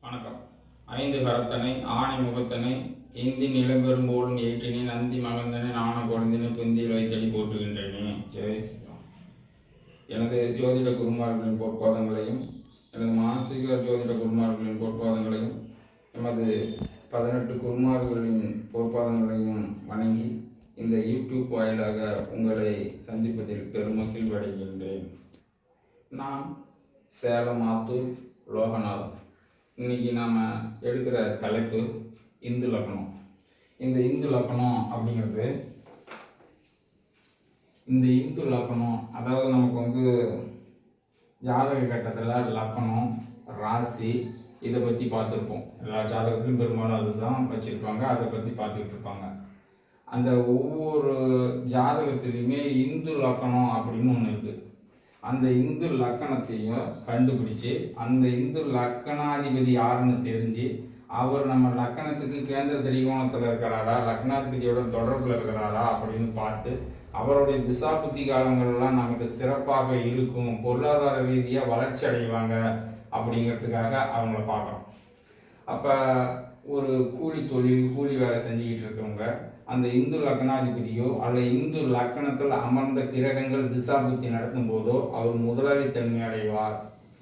வணக்கம். ஐந்து கரத்தனை ஆணை முகத்தனை இந்தின் இளம்பெரும்போலும் ஏற்றினேன் நந்தி மகந்தனை நாண குழந்தினை பிந்தியில் வைத்தடி போற்றுகின்றனே. ஜெய் ஸ்ரீராம். எனது ஜோதிட குருமார்களின் பொற்பாதங்களையும் எனது மானசீக ஜோதிட குருமார்களின் பொற்பாதங்களையும் எமது 18 குருமார்களின் பொற்பாதங்களையும் வணங்கி இந்த யூடியூப் வாயிலாக உங்களை சந்திப்பதில் பெருமகிழ்வடைகின்றேன். நான் சேலம் ஆத்தூர் லோகநாதன். இன்னைக்கு நாம் எடுக்கிற தலைப்பு இந்து லக்னம். இந்த இந்து லக்னம் அப்படிங்கிறது அதாவது நமக்கு ஜாதக கட்டத்தில் லக்னம் ராசி இதை பற்றி பார்த்துருப்போம். எல்லா ஜாதகத்திலும் பெரும்பாலும் அதுதான் வச்சுருப்பாங்க, அதை பற்றி பார்த்துக்கிட்டு இருப்பாங்க. அந்த ஒவ்வொரு ஜாதகத்துலேயுமே இந்து லக்னம் அப்படின்னு ஒன்று இருக்குது. அந்த இந்து லக்கணத்தையும் கண்டுபிடிச்சு அந்த இந்து லக்கணாதிபதி யாருன்னு தெரிஞ்சு அவர் நம்ம லக்கணத்துக்கு கேந்திர திரிகோணத்தில் இருக்கிறாரா, லக்னாதிபதியோட தொடர்பில் இருக்கிறாரா அப்படின்னு பார்த்து அவருடைய திசாபுத்தி காலங்கள்லாம் நமக்கு சிறப்பாக இருக்கும், பொருளாதார ரீதியாக வளர்ச்சி அடைவாங்க அப்படிங்கிறதுக்காக அவங்கள பார்க்குறோம். அப்போ ஒரு கூலி வேலை செஞ்சுக்கிட்டு இருக்கவங்க அந்த இந்து லக்னாதிபதியோ அல்லது இந்து லக்கணத்தில் அமர்ந்த கிரகங்கள் திசாபுத்தி நடத்தும் போதோ அவர் முதலாளித்தன்மை அடைவார்.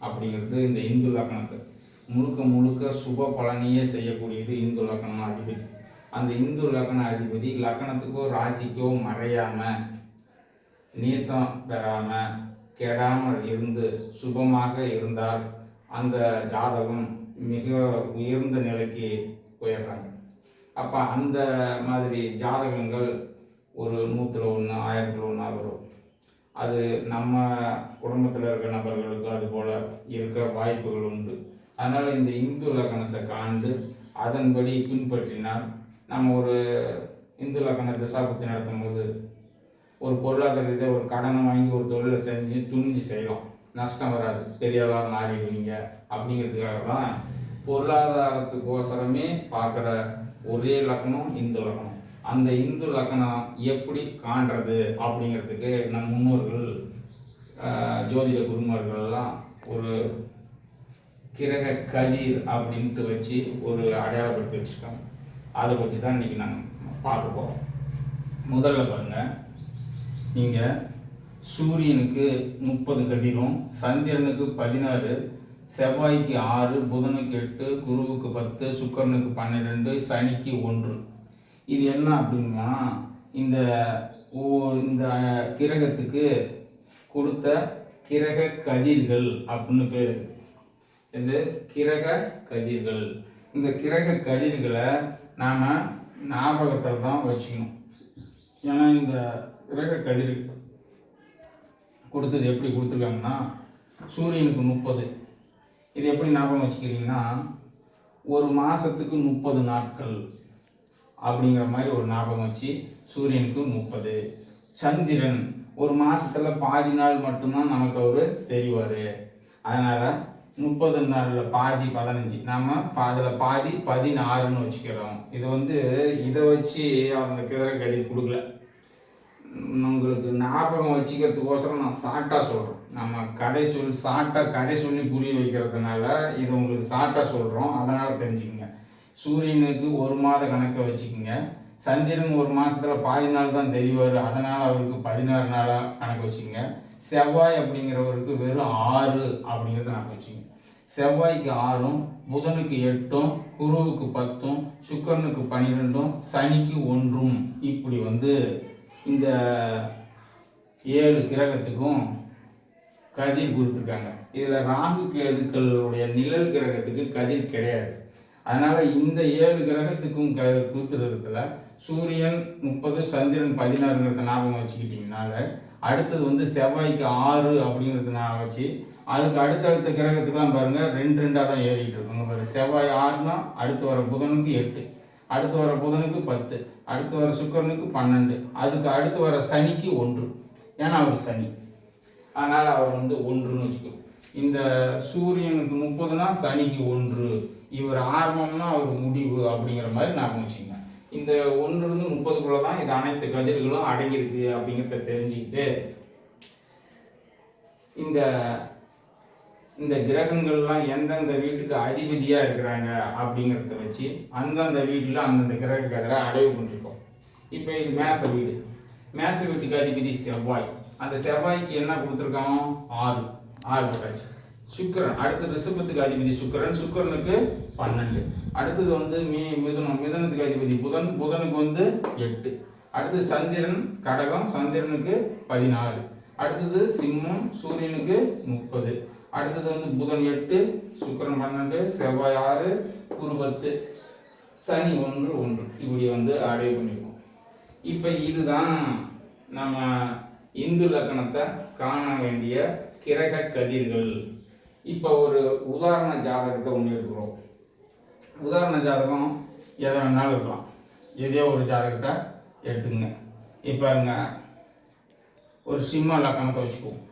அப்படிங்கிறது இந்த இந்து லக்கணத்தை முழுக்க சுப பலனையே செய்யக்கூடியது இந்து லக்கண அதிபதி. அந்த இந்து லக்கண அதிபதி லக்கணத்துக்கோ ராசிக்கோ மறையாமல் நீசம் பெறாமல் கெடாமல் இருந்து சுபமாக இருந்தால் அந்த ஜாதகம் மிக உயர்ந்த நிலைக்கு உயர்றாங்க. அப்போ அந்த மாதிரி ஜாதகங்கள் ஒரு 100ல் 1 1000ல் 1 வரும். அது நம்ம குடும்பத்தில் இருக்கிற நபர்களுக்கு அது போல் இருக்க வாய்ப்புகள் உண்டு. அதனால் இந்த இந்து லக்கணத்தை காண்டு அதன்படி பின்பற்றினால் நம்ம ஒரு இந்து லக்கண திசாபுத்தி நடத்தும் போது ஒரு பொருளாதார ரீதியாக ஒரு கடனை வாங்கி ஒரு தொழிலை செஞ்சு துணிஞ்சு செய்யலாம், நஷ்டம் வராது, பெரியவளாக மாறிடுவீங்க. அப்படிங்கிறதுக்காக தான் பொருளாதாரத்துக்கோசரமே பார்க்குற ஒரே லக்னம் இந்து லக்னம். அந்த இந்து லக்னம் எப்படி காண்றது அப்படிங்கிறதுக்கு நம் முன்னோர்கள் ஜோதிட குருமார்கள்லாம் ஒரு கிரக கதிர் அப்படின்ட்டு வச்சு ஒரு அடையாளப்படுத்தி வச்சுருக்காங்க. அதை பற்றி தான் இன்றைக்கி நாங்கள் பார்க்க போகிறோம். முதல்ல பாருங்கள், நீங்கள் சூரியனுக்கு 30 கதிரும் சந்திரனுக்கு 16, செவ்வாய்க்கு 6, புதனுக்கு 8, குருவுக்கு 10, சுக்கரனுக்கு 12, சனிக்கு 1. இது என்ன அப்படின்னா இந்த கிரகத்துக்கு கொடுத்த கிரக கதிர்கள் அப்படின்னு பேர். இது கிரக கதிர்கள். இந்த கிரக கதிர்களை நாம் ஞாபகத்தில் தான் வச்சுக்கணும். ஏன்னா இந்த கிரக கதிர் கொடுத்தது எப்படி கொடுத்துருக்காங்கன்னா சூரியனுக்கு 30. இது எப்படி ஞாபகம் வச்சுக்கிறீங்கன்னா ஒரு மாதத்துக்கு 30 நாட்கள் அப்படிங்கிற மாதிரி ஒரு ஞாபகம் வச்சு சூரியனுக்கு 30. சந்திரன் ஒரு மாதத்தில் பாதி நாள் மட்டும்தான் நமக்கு அவர் தெரிவார். அதனால் 30 நாளில் பாதி 15, நம்ம அதில் பாதி 16ன்னு வச்சுக்கிறோம். இதை வச்சு அந்த கிரக கதிர் கொடுக்கல, உங்களுக்கு ஞாபகம் வச்சுக்கிறதுக்கோசரம் நான் ஷார்ட்டாக சொல்கிறேன். நம்ம கதை சொல்லி புரிய வைக்கிறதுனால இது உங்களுக்கு ஷார்ட்டாக சொல்கிறோம், அதனால் தெரிஞ்சுக்கங்க. சூரியனுக்கு 1 மாத கணக்கை வச்சுக்கோங்க. சந்திரன் ஒரு மாதத்தில் பாதி நாள் தான் தெரிவார், அதனால் அவருக்கு 16 நாளாக கணக்கு வச்சுக்கோங்க. செவ்வாய் அப்படிங்கிறவருக்கு வெறும் 6 அப்படிங்கிறத கணக்கு வச்சுக்கோங்க. செவ்வாய்க்கு 6, புதனுக்கு 8, குருவுக்கு 10, சுக்கரனுக்கு 12, சனிக்கு 1. இப்படி இந்த 7 கிரகத்துக்கும் கதிர் கொடுத்துருக்காங்க. இதில் ராகு கேதுக்களுடைய நிழல் கிரகத்துக்கு கதிர் கிடையாது. அதனால் இந்த 7 கிரகத்துக்கும் கொடுத்துருக்கிறதுல சூரியன் 30, சந்திரன் 16ங்கிறத ஞாபகம் வச்சுக்கிட்டிங்கனால அடுத்தது செவ்வாய்க்கு 6 அப்படிங்கிறது நான் வச்சு அதுக்கு அடுத்தடுத்த கிரகத்துக்கெலாம் பாருங்கள் 2 தான் ஏறிக்கிட்டு இருக்குங்க. பாருங்கள், செவ்வாய் 6னா அடுத்து வர புதனுக்கு 8, அடுத்து வர புதனுக்கு 10, அடுத்து வர சுக்கரனுக்கு 12, அதுக்கு அடுத்து வர சனிக்கு 1. ஏன்னா அவர் சனி, அதனால் அவர் 1ன்னு வச்சுக்கோ. இந்த சூரியனுக்கு 30னா சனிக்கு 1, இவர் ஆரம்பம்னா அவர் முடிவு அப்படிங்கிற மாதிரி நான் வச்சுங்க. இந்த 1லேருந்து 30க்குள்ளே தான் இது அனைத்து கதிர்களும் அடங்கியிருக்கு அப்படிங்கிறத தெரிஞ்சுக்கிட்டு இந்த இந்த கிரகங்கள்லாம் எந்தெந்த வீட்டுக்கு அதிபதியாக இருக்கிறாங்க அப்படிங்கிறத வச்சு அந்தந்த வீட்டில் அந்தந்த கிரக கதிரை அடைவு பண்ணிருக்கோம். இப்போ இது மேச வீடு, மேச வீட்டுக்கு அதிபதி செவ்வாய். அந்த செவ்வாய்க்கு என்ன கொடுத்துருக்கோம்? 6 போட்டாச்சு. சுக்கிரன் அடுத்து ரிஷபத்துக்கு அதிபதி சுக்கிரன், சுக்கிரனுக்கு 12. அடுத்தது வந்து மிதுனத்துக்கு அதிபதி புதன், புதனுக்கு வந்து 8. அடுத்தது சந்திரன் கடகம், சந்திரனுக்கு 14. அடுத்தது சிம்மம், சூரியனுக்கு 30. அடுத்தது வந்து புதன் 8, சுக்கிரன் 12, செவ்வாய் 6, குரு 10, சனி 1 இப்படி வந்து அடைவு பண்ணியிருக்கோம். இப்போ இதுதான் நம்ம இந்து லக்கணத்தை காண வேண்டிய கிரக கதிர்கள். இப்போ ஒரு உதாரண ஜாதகத்தை ஒன்று எடுக்கிறோம். உதாரண ஜாதகம் எதை வேணாலும் இருக்கலாம். எதையோ ஒரு ஜாதகத்தை எடுத்துக்கங்க. இப்போ ஒரு சிம்ம லக்கணத்தை வச்சுக்குவோம்.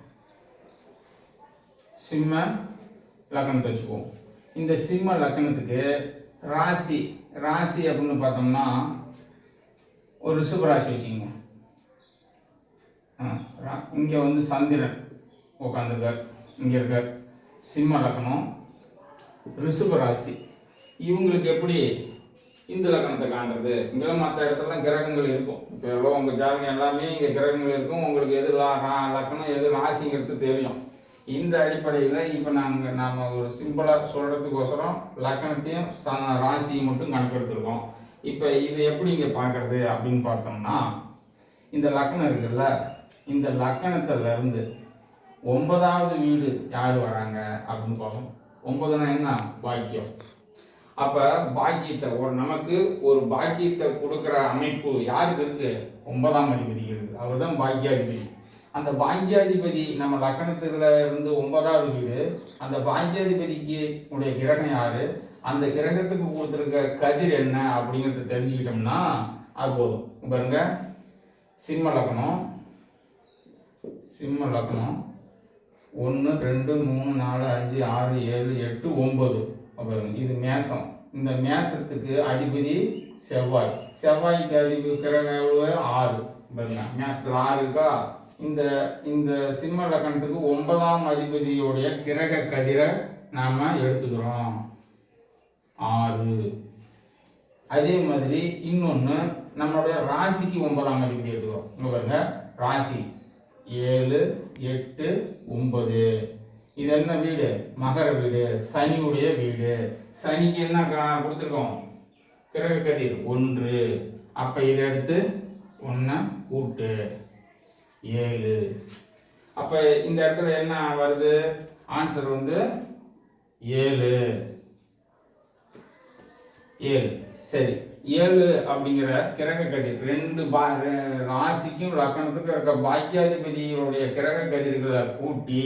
சிம்ம லக்கணத்தை வச்சுக்குவோம். இந்த சிம்ம லக்கணத்துக்கு ராசி அப்படின்னு பார்த்தோம்னா ஒரு ரிஷப ராசி வச்சுக்கோங்க. இங்கே வந்து சந்திரன் உட்காந்துருக்கார், இங்கே இருக்கார். சிம்ம லக்கணம், ரிஷப ராசி. இவங்களுக்கு எப்படி இந்த லக்கணத்தை காண்றது? இங்கே மற்ற இடத்துலலாம் கிரகங்கள் இருக்கும். இப்போ எவ்வளோ உங்கள் ஜாதகம் எல்லாமே இங்கே கிரகங்கள் இருக்கும். உங்களுக்கு எது லக்கணம் எது ராசிங்கிறது தெரியும். இந்த அடிப்படையில் இப்போ நாம் ஒரு சிம்பிளாக சொல்கிறதுக்கோசரம் லக்கணத்தையும் ராசியும் மட்டும் கணக்கெடுத்துருக்கோம். இப்போ இது எப்படி இங்கே பார்க்குறது அப்படின்னு பார்த்தோம்னா, இந்த லக்கணம் இருக்குல்ல, இந்த லக்கணத்திலேருந்து 9வது வீடு யார் வராங்க அப்படின்னு பார்ப்போம். 9னா என்ன? பாக்கியம். அப்போ பாக்கியத்தை நமக்கு ஒரு பாக்கியத்தை கொடுக்குற அமைப்பு யாருக்கு இருக்குது? 9ஆம் அதிபதிக்கு இருக்குது. அவர் தான் பாக்கியாதிபதி. அந்த பாக்கியாதிபதி நம்ம லக்கணத்தில் இருந்து 9வது வீடு. அந்த பாக்கியாதிபதிக்கு உடைய கிரகம் யார், அந்த கிரகத்துக்கு கொடுத்துருக்க கதிர் என்ன அப்படிங்கிறத தெரிஞ்சுக்கிட்டோம்னா அது போதும். பாருங்க, சிம்ம லக்கணம் 1 2 3 4 5 6 7 8 9. பாருங்க, இது மேசம். இந்த மேசத்துக்கு அதிபதி செவ்வாய். செவ்வாய்க்கு அதிபதி கிரகம் எவ்வளவு? 6. பாருங்க, மேசத்தில் 6 இருக்கா. இந்த சிம்ம லக்கணத்துக்கு 9ஆம் அதிபதியோடைய கிரக கதிரை நாம் எடுத்துக்கிறோம் 6. அதே மாதிரி இன்னொன்று நம்மளுடைய ராசிக்கு 9ஆம் அதிபதி எடுத்துக்கிறோம். இங்கே பாருங்க, ராசி 7 8 9. இது என்ன வீடு? மகர வீடு, சனியுடைய வீடு. சனிக்கு என்ன கொடுத்துருக்கோம்? கிரக கதிர் 1. அப்போ இதை எடுத்து 1 கூட்டு 7. அப்போ இந்த இடத்துல என்ன வருது? ஆன்சர் வந்து 7. சரி, 7 அப்படிங்கிற கிரக கதிர் 2 ராசிக்கும் லக்கணத்துக்கும் இருக்க பாக்கியாதிபதியோடைய கிரக கதிர்களை கூட்டி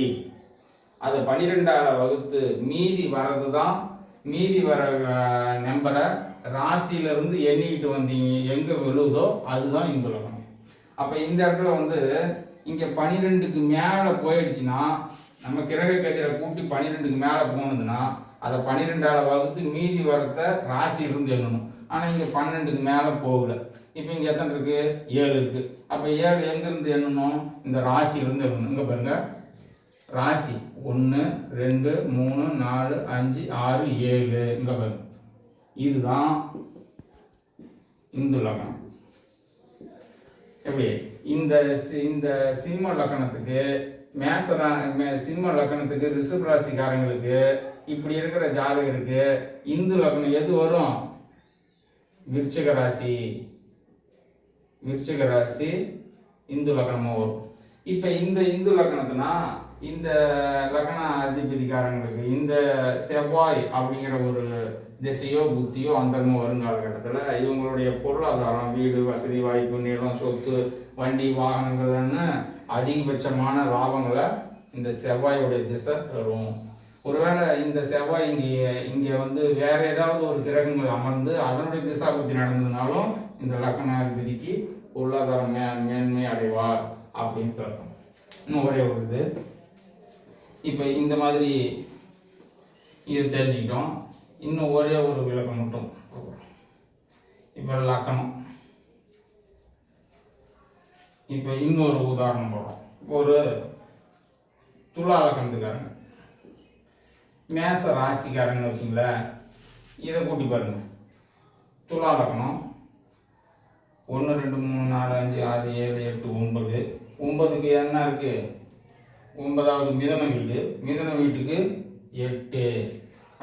அதை 12ஆல் வகுத்து மீதி வர்றது தான். மீதி வர நம்பரை ராசியிலிருந்து எண்ணிக்கிட்டு வந்தீங்க எங்கே விழுதோ அதுதான் இந்த லக்கணம். அப்போ இந்த இடத்துல வந்து இங்கே 12க்கு மேலே போயிடுச்சுன்னா, நம்ம கிரக கதிரை கூட்டி 12க்கு மேலே போனதுன்னா அதை 12ஆல் வகுத்து மீதி வரத்தை ராசியிலிருந்து எண்ணணும். ஆனால் இங்கே 12க்கு மேலே போகலை. இப்போ இங்கே எத்தனை இருக்குது? 7 இருக்குது. அப்போ 7 எங்கேருந்து எண்ணணும்? இந்த ராசியிலிருந்து எண்ணணும். இங்கே பாருங்க, ராசி 1 2 3 4 5 6 7. இங்கே பாருங்க, இதுதான் இந்து லக்கணம். எப்படி இந்த சிம்ம லக்கணத்துக்கு சிம்ம லக்கணத்துக்கு ரிஷப ராசிக்காரங்களுக்கு இப்படி இருக்கிற ஜாதகருக்கு இந்து லக்கணம் எது வரும்? விருச்சிக ராசி இந்து லக்கணமாக வரும். இப்போ இந்த இந்து லக்கணத்துனா இந்த லக்கண அதிபதிக்காரங்களுக்கு இந்த செவ்வாய் அப்படிங்கிற ஒரு திசையோ புத்தியோ அந்தரமோ வரும் காலகட்டத்தில் இவங்களுடைய பொருளாதாரம், வீடு வசதி வாய்ப்பு, நிலம், சொத்து, வண்டி, வாகனங்கள்னு அதிகபட்சமான லாபங்களை இந்த செவ்வாயோடைய திசை தரும். ஒருவேளை இந்த செவ்வாய் இங்கே வந்து வேற ஏதாவது ஒரு கிரகங்கள் அமர்ந்து அதனுடைய திசா புத்தி நடந்ததுனாலும் இந்த லக்கணாதிபதிக்கு பொருளாதார மேன்மை அடைவார் அப்படின்னு அர்த்தம். இன்னும் ஒரே ஒரு இது, இப்போ இந்த மாதிரி இது தெரிஞ்சுக்கிட்டோம். இன்னும் ஒரே ஒரு விளக்கம் மட்டும். இப்போ லக்கணம், இப்போ இன்னொரு உதாரணம் போடுறோம். ஒரு துலா லக்கணத்துக்காரங்க மேச ராசிக்காரன்னு வச்சுங்களேன், இதை கூட்டி பாருங்க. துலா லக்னம் 1 2 3 4 5 6 7 8 9. 9க்கு என்ன இருக்கு? 9வது மிதுன வீடு. மிதுன வீட்டுக்கு 8.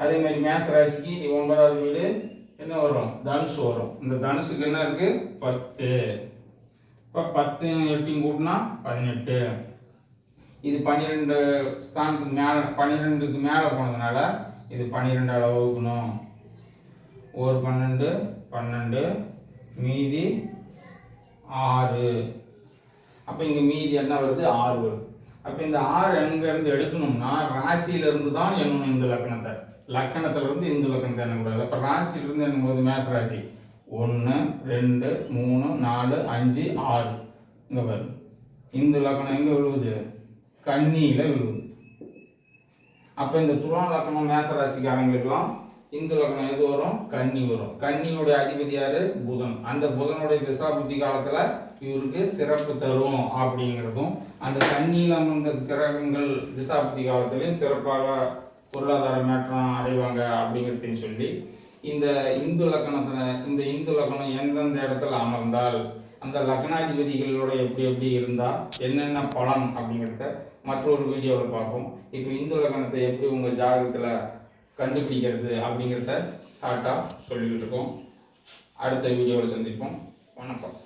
அதே மாதிரி மேச ராசிக்கு 9வது வீடு என்ன வரும்? தனுசு வரும். இந்த தனுசுக்கு என்ன இருக்கு? 10. இப்போ 10 8 கூட்டினா 18. இது 12 ஸ்தானத்துக்கு மேலே, 12க்கு மேலே போனதுனால இது 12 வகுக்கணும். ஒரு 12 12 மீதி 6. அப்போ இங்கே மீதி என்ன வருது? 6 வருது. அப்போ இந்த 6 எங்கேருந்து எடுக்கணும்னா ராசியிலிருந்து தான் எண்ணணும். இந்த லக்கணத்தை, லக்கணத்திலிருந்து இந்த லக்கணத்தை எண்ணக்கூடாது. அப்போ ராசியிலிருந்து எண்ணும்போது மேச ராசி 1 2 3 4 5 6. இங்கே வரும். இந்த லக்கணம் எங்கே விழுவுது? கன்னியில் விழுவுது. அப்போ இந்த துலா லக்கணம் மேச ராசிக்காரங்களுக்கெல்லாம் இந்த லக்னம் எது வரும்? கன்னி வரும். கன்னியுடைய அதிபதி யாரு? புதன். அந்த புதனுடைய திசா புத்தி காலத்துல இவருக்கு சிறப்பு தரும் அப்படிங்கிறதும், அந்த கன்னியில் அமர்ந்த கிரகங்கள் திசா புத்தி காலத்திலையும் சிறப்பாக பொருளாதார மாற்றம் அடைவாங்க அப்படிங்கிறதையும் சொல்லி, இந்த இந்து லக்கணத்துல, இந்த இந்து லக்கணம் எந்தெந்த இடத்துல அமர்ந்தால் அந்த லக்னாதிபதிகளோட எப்படி எப்படி இருந்தால் என்னென்ன பலன் அப்படிங்கிறத மற்றொரு வீடியோவில் பார்ப்போம். இப்போ இந்து லக்கணத்தை எப்படி உங்கள் ஜாதகத்தில் கண்டுபிடிக்கிறது அப்படிங்கிறத ஷார்ட்டாக சொல்லிக்கிட்டு இருக்கோம். அடுத்த வீடியோவில் சந்திப்போம். வணக்கம்.